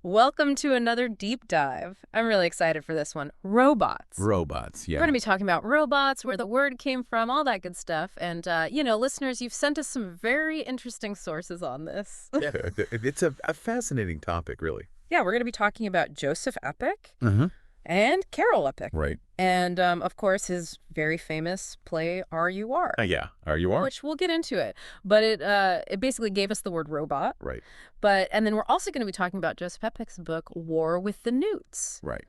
Welcome to another deep dive. I'm really excited for this one. Robots. Robots, We're yeah. going to be talking about robots, where the word came from, all that good stuff. And, listeners, you've sent us some very interesting sources on this. Yeah, it's a fascinating topic, really. Yeah, we're going to be talking about Joseph Epic Uh-huh. and Carol Epic. Right. And, of course, his very famous play, R.U.R., Yeah, you are. which we'll get into it. But it basically gave us the word robot. Right, And then we're also going to be talking about Joseph Epic's book, War with the Newts. right.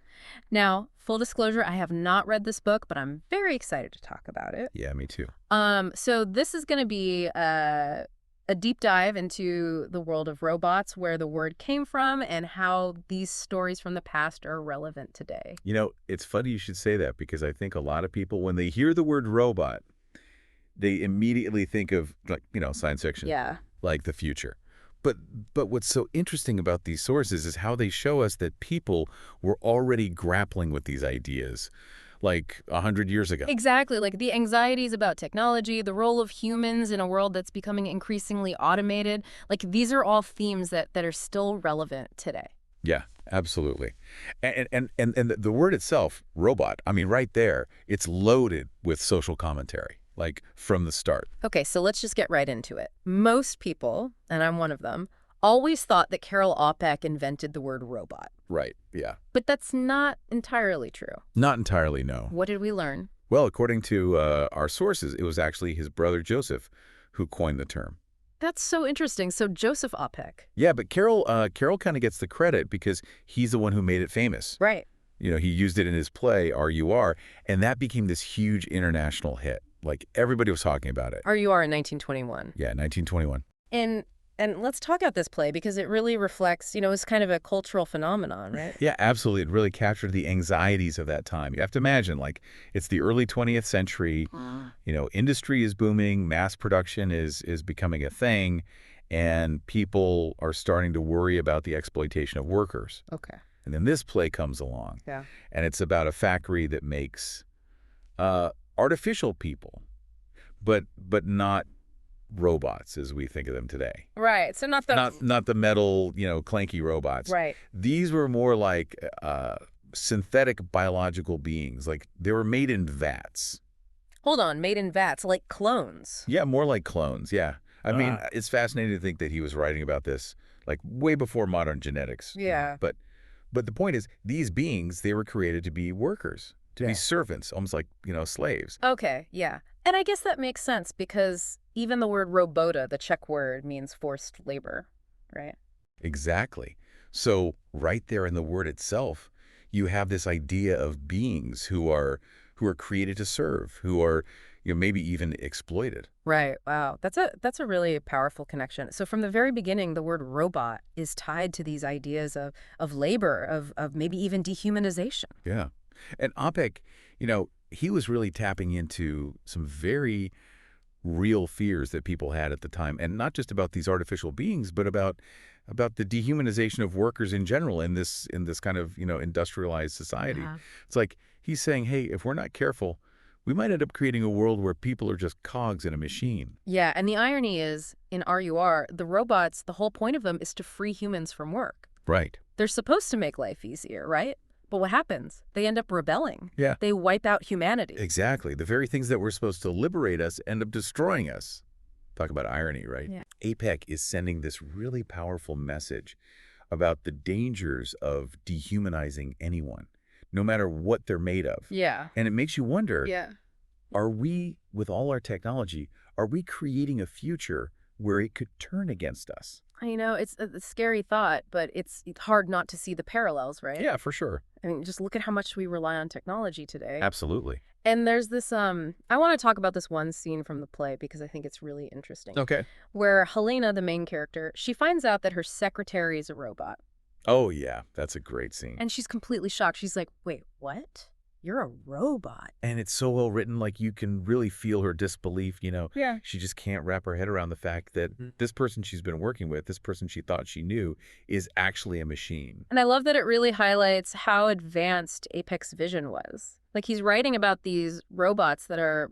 Now, full disclosure, I have not read this book, but I'm very excited to talk about it. Yeah, me too. So this is going to be a deep dive into the world of robots, where the word came from, and how these stories from the past are relevant today. You know, it's funny you should say that because I think a lot of people, when they hear the word robot, they immediately think of, like, science fiction, Yeah. like the future. But what's so interesting about these sources is how they show us that people were already grappling with these ideas, like 100 years ago. Exactly. Like the anxieties about technology, the role of humans in a world that's becoming increasingly automated. Like these are all themes that are still relevant today. Yeah, absolutely. And the word itself, robot, I mean, right there, it's loaded with social commentary, like from the start. Okay, so let's just get right into it. Most people, and I'm one of them, always thought that Carol Opeck invented the word robot. Right, yeah. But that's not entirely true. Not entirely, no. What did we learn? Well, according to our sources, it was actually his brother Joseph who coined the term. That's so interesting. So Joseph Opeck. Yeah, but Carol kind of gets the credit because he's the one who made it famous. Right. He used it in his play, R.U.R., and that became this huge international hit. Like, everybody was talking about it. R.U.R. in 1921. Yeah, 1921. And let's talk about this play because it really reflects, it's kind of a cultural phenomenon, right? Yeah, absolutely. It really captured the anxieties of that time. You have to imagine, like, it's the early 20th century. Industry is booming, mass production is becoming a thing, and people are starting to worry about the exploitation of workers. Okay. And then this play comes along, Yeah. and it's about a factory that makes artificial people, but not robots as we think of them today. Right. So not the... Not the metal, clanky robots. Right. These were more like synthetic biological beings. Like, they were made in vats. Hold on. Made in vats, like clones. Yeah, more like clones, yeah. I mean, it's fascinating to think that he was writing about this, like, way before modern genetics. Yeah. But the point is, these beings, they were created to be workers, to be servants, almost like, slaves. Okay, yeah. And I guess that makes sense because even the word robota, the Czech word, means forced labor, right? Exactly. So right there in the word itself, you have this idea of beings who are created to serve, who are maybe even exploited. Right. Wow. That's a really powerful connection. So from the very beginning, the word robot is tied to these ideas of labor, of maybe even dehumanization. Yeah. And Opek, he was really tapping into some very real fears that people had at the time, and not just about these artificial beings, but about the dehumanization of workers in general in this kind of industrialized society. It's like he's saying, hey, if we're not careful, we might end up creating a world where people are just cogs in a machine. Yeah, and the irony is, in RUR, the robots, the whole point of them is to free humans from work. Right. They're supposed to make life easier, right? But what happens? They end up rebelling. Yeah. They wipe out humanity. Exactly. The very things that were supposed to liberate us end up destroying us. Talk about irony, right? Yeah. APEC is sending this really powerful message about the dangers of dehumanizing anyone, no matter what they're made of. Yeah. And it makes you wonder, Yeah. are we, with all our technology, are we creating a future where it could turn against us? It's a scary thought, but it's hard not to see the parallels, right? Yeah, for sure. I mean, just look at how much we rely on technology today. Absolutely. And there's this, I want to talk about this one scene from the play because I think it's really interesting. Okay. Where Helena, the main character, she finds out that her secretary is a robot. Oh, yeah. That's a great scene. And she's completely shocked. She's like, wait, what? You're a robot. And it's so well written, like you can really feel her disbelief, Yeah. She just can't wrap her head around the fact that this person she's been working with, this person she thought she knew, is actually a machine. And I love that it really highlights how advanced Apex's vision was. Like he's writing about these robots that are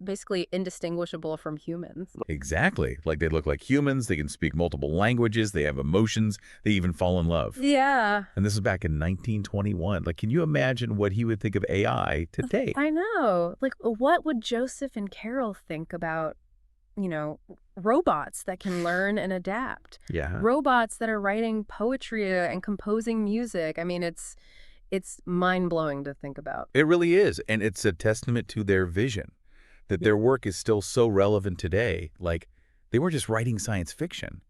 basically indistinguishable from humans. Exactly. Like they look like humans, they can speak multiple languages, they have emotions, they even fall in love. Yeah, And this is back in 1921. Like, can you imagine what he would think of AI today? I know. Like, what would Joseph and Carol think about, robots that can learn and adapt? Yeah. Robots that are writing poetry and composing music. I mean, it's mind-blowing to think about. It really is. And it's a testament to their vision that their work is still so relevant today. Like, they weren't just writing science fiction.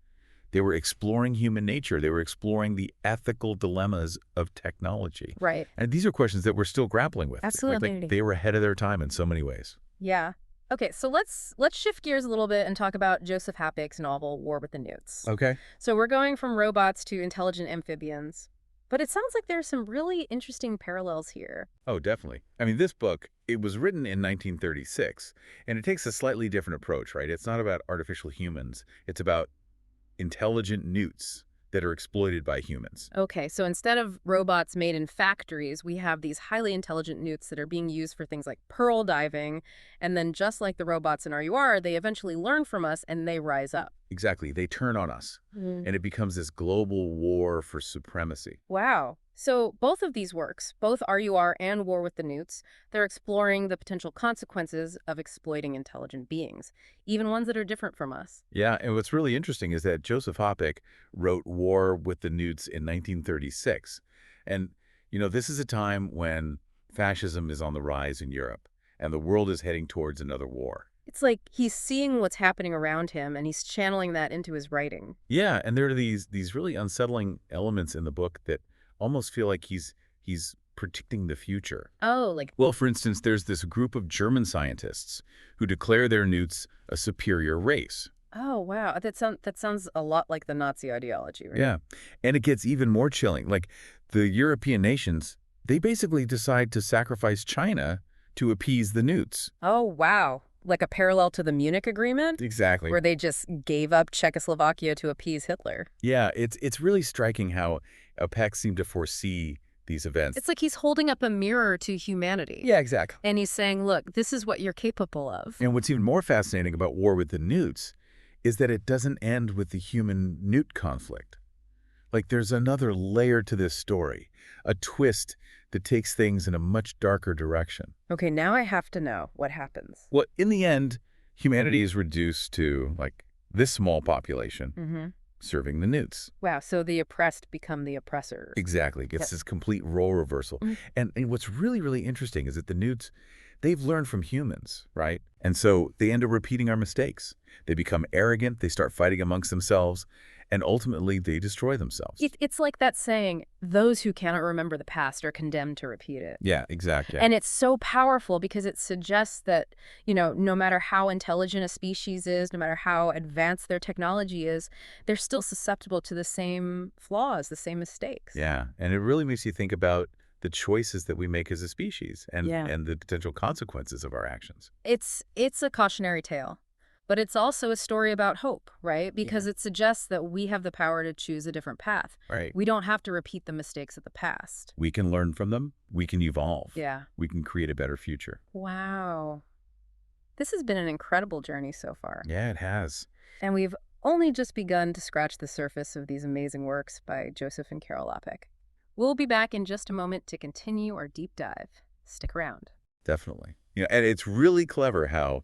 They were exploring human nature. They were exploring the ethical dilemmas of technology. Right. And these are questions that we're still grappling with. Absolutely. Like, they were ahead of their time in so many ways. Yeah. Okay, so let's shift gears a little bit and talk about Joseph Happig's novel War with the Newts. Okay. So we're going from robots to intelligent amphibians, but it sounds like there's some really interesting parallels here. Oh, definitely. I mean, this book, it was written in 1936, and it takes a slightly different approach, right? It's not about artificial humans. It's about intelligent newts that are exploited by humans. Okay, so instead of robots made in factories, we have these highly intelligent newts that are being used for things like pearl diving, and then just like the robots in RUR, they eventually learn from us and they rise up. Exactly. They turn on us, Mm. and it becomes this global war for supremacy. Wow. So both of these works, both RUR and War with the Newts, they're exploring the potential consequences of exploiting intelligent beings, even ones that are different from us. Yeah, and what's really interesting is that Joseph Happig wrote War with the Newts in 1936. And, this is a time when fascism is on the rise in Europe, and the world is heading towards another war. It's like he's seeing what's happening around him and he's channeling that into his writing. Yeah, and there are these really unsettling elements in the book that almost feel like he's predicting the future. Oh, like, Well, for instance, there's this group of German scientists who declare their newts a superior race. oh, wow. That sounds a lot like the Nazi ideology, right? Yeah, and it gets even more chilling. Like, the European nations, they basically decide to sacrifice China to appease the newts. Oh, wow. Like a parallel to the Munich Agreement, Exactly. where they just gave up Czechoslovakia to appease Hitler. Yeah, it's really striking how Apec seemed to foresee these events. It's like he's holding up a mirror to humanity. Yeah, exactly. And he's saying, look, this is what you're capable of. And what's even more fascinating about War with the Newts is that it doesn't end with the human-newt conflict. Like, there's another layer to this story, a twist that takes things in a much darker direction. Okay, now I have to know what happens. Well, in the end, humanity is reduced to, like, this small population Mm-hmm. serving the newts. Wow, so the oppressed become the oppressors. Exactly. It gets Yep. this complete role reversal. Mm. And what's really, really interesting is that the newts, they've learned from humans, right? And so they end up repeating our mistakes. They become arrogant, they start fighting amongst themselves, and ultimately they destroy themselves. It's like that saying, those who cannot remember the past are condemned to repeat it. Yeah, exactly. And it's so powerful because it suggests that, no matter how intelligent a species is, no matter how advanced their technology is, they're still susceptible to the same flaws, the same mistakes. Yeah, and it really makes you think about the choices that we make as a species and, Yeah. and the potential consequences of our actions. It's a cautionary tale, but it's also a story about hope, right? Because it suggests that we have the power to choose a different path. Right. We don't have to repeat the mistakes of the past. We can learn from them. We can evolve. Yeah. We can create a better future. Wow. This has been an incredible journey so far. Yeah, it has. And we've only just begun to scratch the surface of these amazing works by Joseph and Carol Apek. We'll be back in just a moment to continue our deep dive. Stick around. Definitely. And it's really clever how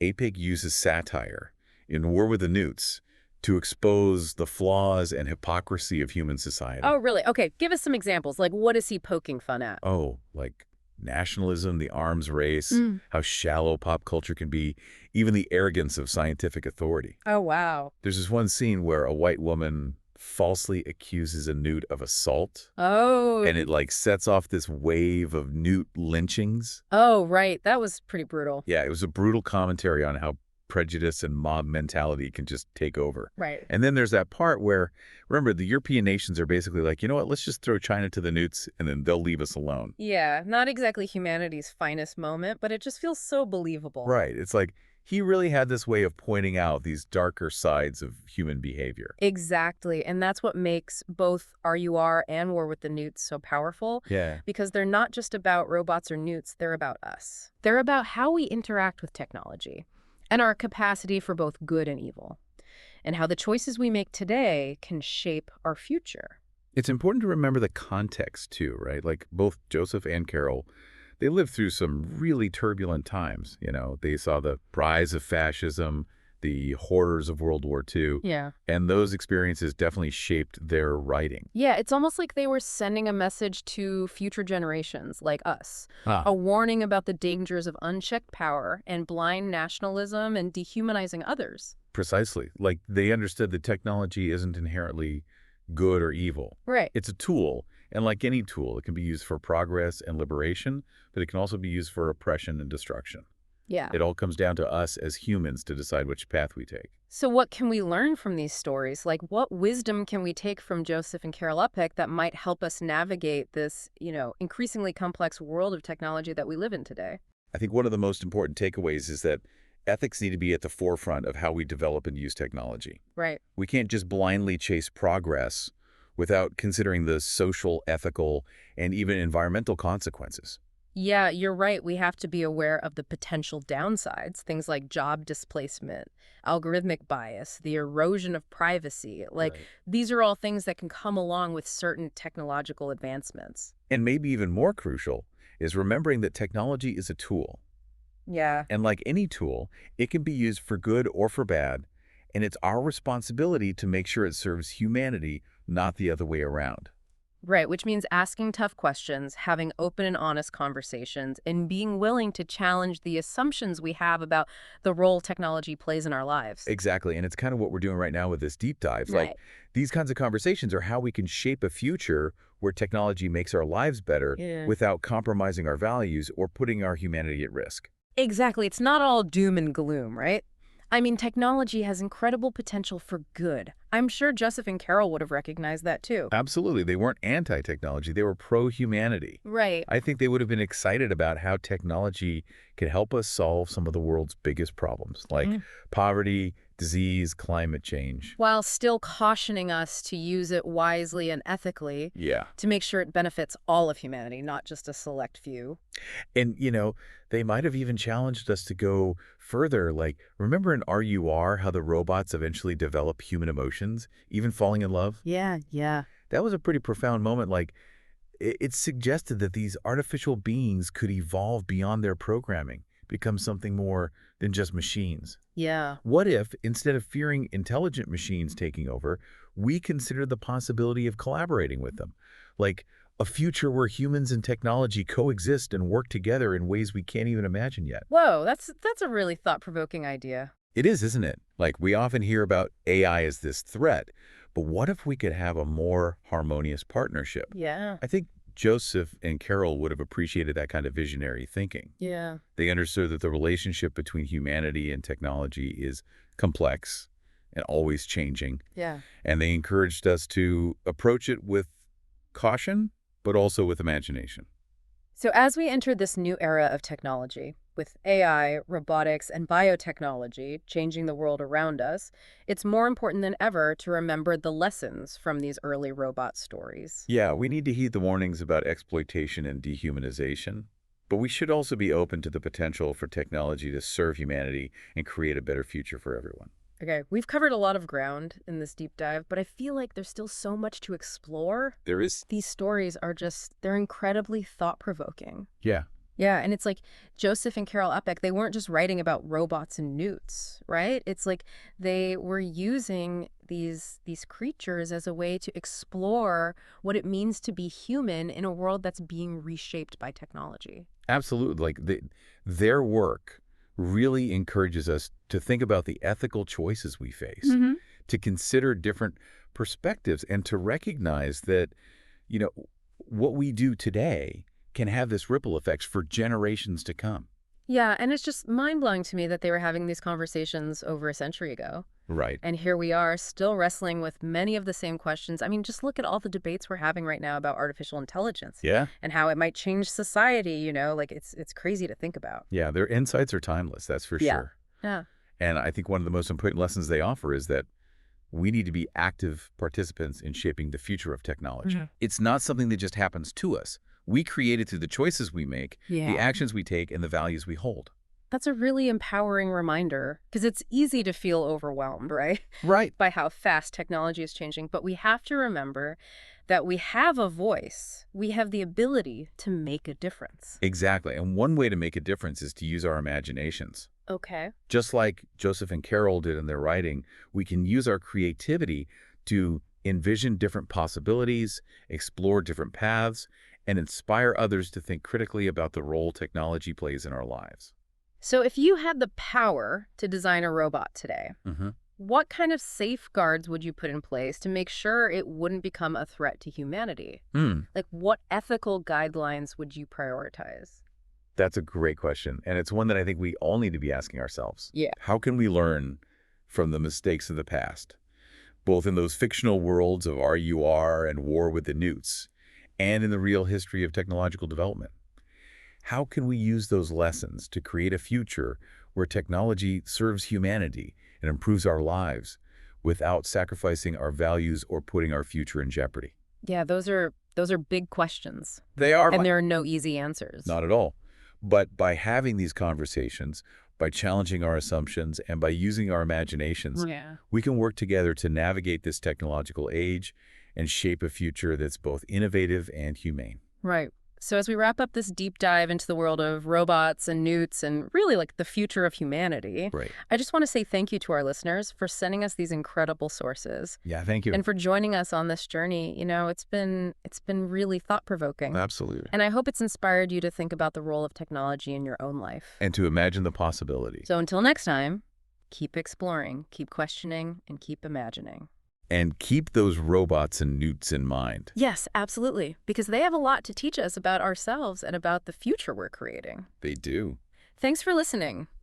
Apig uses satire in War with the Newts to expose the flaws and hypocrisy of human society. Oh, really? Okay, give us some examples. Like, what is he poking fun at? Oh, like nationalism, the arms race, Mm. how shallow pop culture can be, even the arrogance of scientific authority. Oh, wow. There's this one scene where a white woman falsely accuses a newt of assault, Oh. and it like sets off this wave of newt lynchings. Oh, right. That was pretty brutal. Yeah, it was a brutal commentary on how prejudice and mob mentality can just take over. Right. And then there's that part where, remember, the European nations are basically like, you know what, let's just throw China to the newts and then they'll leave us alone. Yeah, not exactly humanity's finest moment, but it just feels so believable. Right. It's like He really had this way of pointing out these darker sides of human behavior. Exactly. And that's what makes both RUR and War with the Newts so powerful, Yeah. because they're not just about robots or newts, they're about us. They're about how we interact with technology and our capacity for both good and evil, and how the choices we make today can shape our future. It's important to remember the context, too, right? Like, both Joseph and Carol, they lived through some really turbulent times. They saw the rise of fascism, the horrors of World War II, Yeah. and those experiences definitely shaped their writing. Yeah, it's almost like they were sending a message to future generations like us, Ah. a warning about the dangers of unchecked power and blind nationalism and dehumanizing others. Precisely. Like, they understood that technology isn't inherently good or evil. Right. It's a tool, and like any tool, it can be used for progress and liberation, but it can also be used for oppression and destruction. Yeah. It all comes down to us as humans to decide which path we take. So what can we learn from these stories? Like, what wisdom can we take from Joseph and Carol Uppeck that might help us navigate this, increasingly complex world of technology that we live in today? I think one of the most important takeaways is that ethics need to be at the forefront of how we develop and use technology. Right. We can't just blindly chase progress without considering the social, ethical, and even environmental consequences. Yeah, you're right. We have to be aware of the potential downsides, things like job displacement, algorithmic bias, the erosion of privacy. Like, Right. these are all things that can come along with certain technological advancements. And maybe even more crucial is remembering that technology is a tool. Yeah. And like any tool, it can be used for good or for bad, and it's our responsibility to make sure it serves humanity, not the other way around. Right, which means asking tough questions, having open and honest conversations, and being willing to challenge the assumptions we have about the role technology plays in our lives. Exactly, and it's kind of what we're doing right now with this deep dive. Right. Like, these kinds of conversations are how we can shape a future where technology makes our lives better Yeah. without compromising our values or putting our humanity at risk. Exactly. It's not all doom and gloom, right? I mean, technology has incredible potential for good. I'm sure Joseph and Carol would have recognized that too. Absolutely, they weren't anti-technology, they were pro-humanity. Right. I think they would have been excited about how technology could help us solve some of the world's biggest problems, like poverty, disease, climate change. While still cautioning us to use it wisely and ethically Yeah. to make sure it benefits all of humanity, not just a select few. And, they might have even challenged us to go further. Like, remember in RUR how the robots eventually develop human emotions, even falling in love? Yeah. That was a pretty profound moment. Like, it suggested that these artificial beings could evolve beyond their programming, become something more than just machines. Yeah. What if, instead of fearing intelligent machines taking over, we consider the possibility of collaborating with them? Like a future where humans and technology coexist and work together in ways we can't even imagine yet. Whoa, that's a really thought-provoking idea. It is, isn't it? Like, we often hear about AI as this threat, but what if we could have a more harmonious partnership? Yeah. I think Joseph and Carol would have appreciated that kind of visionary thinking. Yeah. They understood that the relationship between humanity and technology is complex and always changing, Yeah. and they encouraged us to approach it with caution, but also with imagination. So as we enter this new era of technology, with AI, robotics, and biotechnology changing the world around us, it's more important than ever to remember the lessons from these early robot stories. Yeah, we need to heed the warnings about exploitation and dehumanization, but we should also be open to the potential for technology to serve humanity and create a better future for everyone. Okay, we've covered a lot of ground in this deep dive, but I feel like there's still so much to explore. There is. These stories are they're incredibly thought-provoking. Yeah. Yeah, and it's like Joseph and Carol Uppeck, they weren't just writing about robots and newts, right? It's like they were using these creatures as a way to explore what it means to be human in a world that's being reshaped by technology. Absolutely. Like, their work really encourages us to think about the ethical choices we face, to consider different perspectives, and to recognize that, what we do today can have this ripple effects for generations to come. Yeah, and it's just mind-blowing to me that they were having these conversations over a century ago. Right. And here we are still wrestling with many of the same questions. I mean, just look at all the debates we're having right now about artificial intelligence Yeah. and how it might change society, like it's crazy to think about. Yeah, their insights are timeless, that's for Yeah. sure. Yeah. And I think one of the most important lessons they offer is that we need to be active participants in shaping the future of technology. It's not something that just happens to us. We create it through the choices we make, the Yeah. actions we take, and the values we hold. That's a really empowering reminder because it's easy to feel overwhelmed, right? Right. By how fast technology is changing. But we have to remember that we have a voice. We have the ability to make a difference. Exactly. And one way to make a difference is to use our imaginations. Okay. Just like Joseph and Carol did in their writing, we can use our creativity to envision different possibilities, explore different paths, and inspire others to think critically about the role technology plays in our lives. So if you had the power to design a robot today, what kind of safeguards would you put in place to make sure it wouldn't become a threat to humanity? Like, what ethical guidelines would you prioritize? That's a great question, and it's one that I think we all need to be asking ourselves. Yeah. How can we learn from the mistakes of the past, both in those fictional worlds of RUR and War with the Newts, and in the real history of technological development? How can we use those lessons to create a future where technology serves humanity and improves our lives without sacrificing our values or putting our future in jeopardy? Yeah, those are big questions. They are. And there are no easy answers. Not at all. But by having these conversations, by challenging our assumptions, and by using our imaginations, Yeah. we can work together to navigate this technological age and shape a future that's both innovative and humane. Right. So as we wrap up this deep dive into the world of robots and newts and really like the future of humanity, Right. I just want to say thank you to our listeners for sending us these incredible sources Yeah, thank you. and for joining us on this journey. You know, it's been really thought-provoking. Absolutely. And I hope it's inspired you to think about the role of technology in your own life. And to imagine the possibilities. So until next time, keep exploring, keep questioning, and keep imagining. And keep those robots and newts in mind. Yes, absolutely, because they have a lot to teach us about ourselves and about the future we're creating. They do. Thanks for listening.